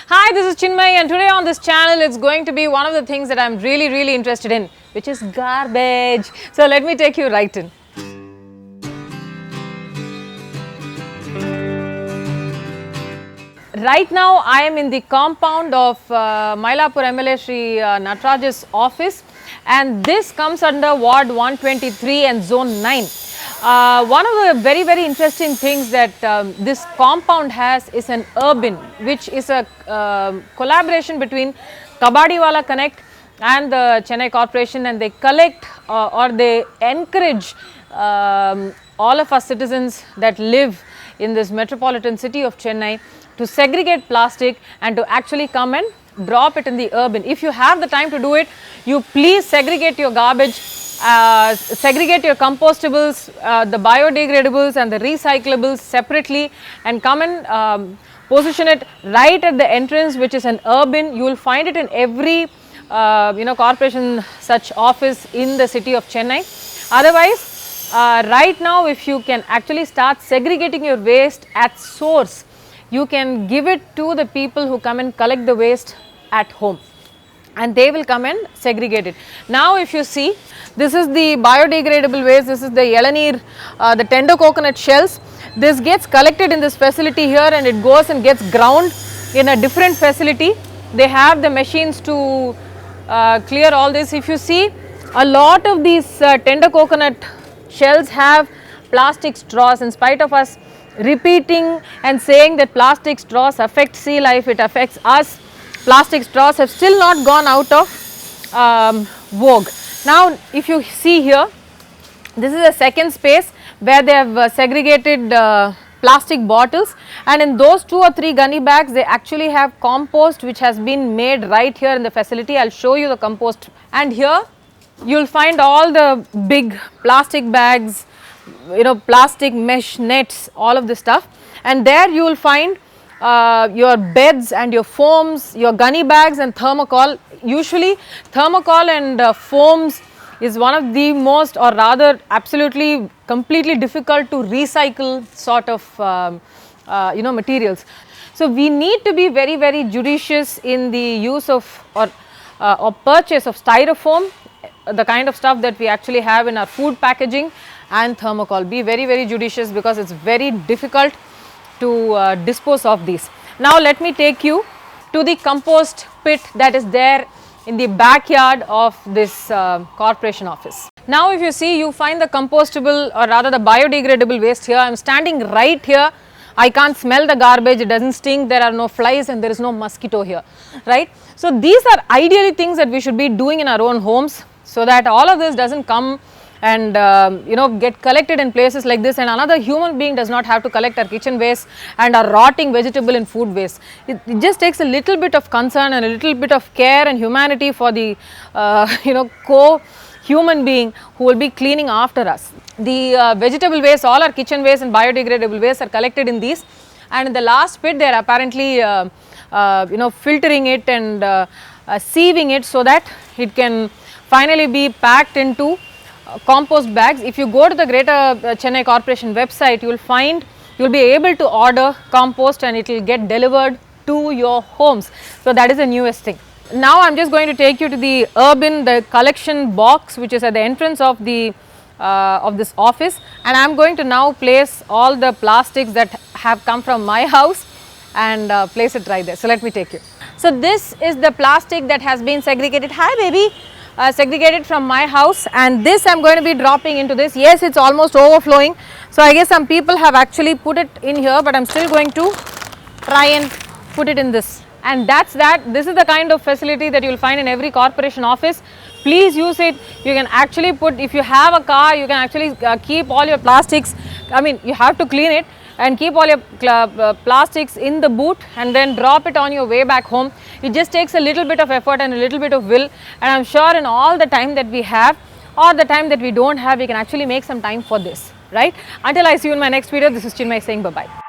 Hi, this is Chinmayi, and today on this channel it's going to be one of the things that I'm really interested in, which is garbage. So let me take you right in. Right now I am in the compound of Mylapore MLA Shri Nataraj's office, and this comes under Ward 123 and Zone 9. One of the very interesting things that this compound has is an Urbin, which is a collaboration between Kabadiwala Connect and the Chennai Corporation, and they collect or they encourage all of us citizens that live in this metropolitan city of Chennai to segregate plastic and to actually come and drop it in the Urbin. If you have the time to do it, you please segregate your garbage, segregate your compostables, the biodegradables and the recyclables separately, and come and position it right at the entrance, which is an Urbin. You will find it in every corporation such office in the city of Chennai. Otherwise, right now if you can actually start segregating your waste at source, you can give it to the people who come and collect the waste at home, and they will come and segregate it. Now if you see, this is the biodegradable waste, this is the yelaneer, the tender coconut shells. This gets collected in this facility here and it goes and gets ground in a different facility. They have the machines to clear all this. If you see, a lot of these tender coconut shells have plastic straws. In spite of us repeating and saying that plastic straws affect sea life, it affects us, plastic straws have still not gone out of vogue. Now if you see here, this is a second space where they have segregated plastic bottles, and in those 2 or 3 gunny bags they actually have compost which has been made right here in the facility. I will show you the compost, and here you will find all the big plastic bags, plastic mesh nets, all of this stuff, and there you will find your beds and your foams, your gunny bags and thermocol. Usually thermocol and foams is one of the most, or rather absolutely completely difficult to recycle sort of materials. So we need to be very judicious in the use of or purchase of styrofoam, the kind of stuff that we actually have in our food packaging, and thermocol. Be very judicious because it's very difficult to dispose of these. Now let me take you to the compost pit that is there in the backyard of this corporation office. Now if you see, you find the compostable, or rather the biodegradable waste here. I am standing right here. I can't smell the garbage, it doesn't stink, there are no flies and there is no mosquito here, right? So these are ideally things that we should be doing in our own homes, so that all of this doesn't come and get collected in places like this, and another human being does not have to collect our kitchen waste and our rotting vegetable and food waste. It just takes a little bit of concern and a little bit of care and humanity for the co-human being who will be cleaning after us. The vegetable waste, all our kitchen waste and biodegradable waste are collected in these, and in the last pit they are apparently filtering it and sieving it so that it can finally be packed into compost bags. If you go to the Greater Chennai Corporation website, you will find, you will be able to order compost and it will get delivered to your homes. So that is the newest thing. Now I am just going to take you to the Urbin, the collection box, which is at the entrance of the of this office, and I am going to now place all the plastics that have come from my house and place it right there. So let me take you. So this is the plastic that has been segregated. Hi baby. Segregated from my house, and this I am going to be dropping into this. Yes, it is almost overflowing, so I guess some people have actually put it in here, but I am still going to try and put it in this. And that's that. This is the kind of facility that you will find in every corporation office. Please use it. You can actually put, if you have a car, you can actually keep all your plastics, I mean you have to clean it, and keep all your plastics in the boot and then drop it on your way back home. It just takes a little bit of effort and a little bit of will, and I am sure in all the time that we have or the time that we don't have, we can actually make some time for this, right? Until I see you in my next video, this is Chinmayi saying bye-bye.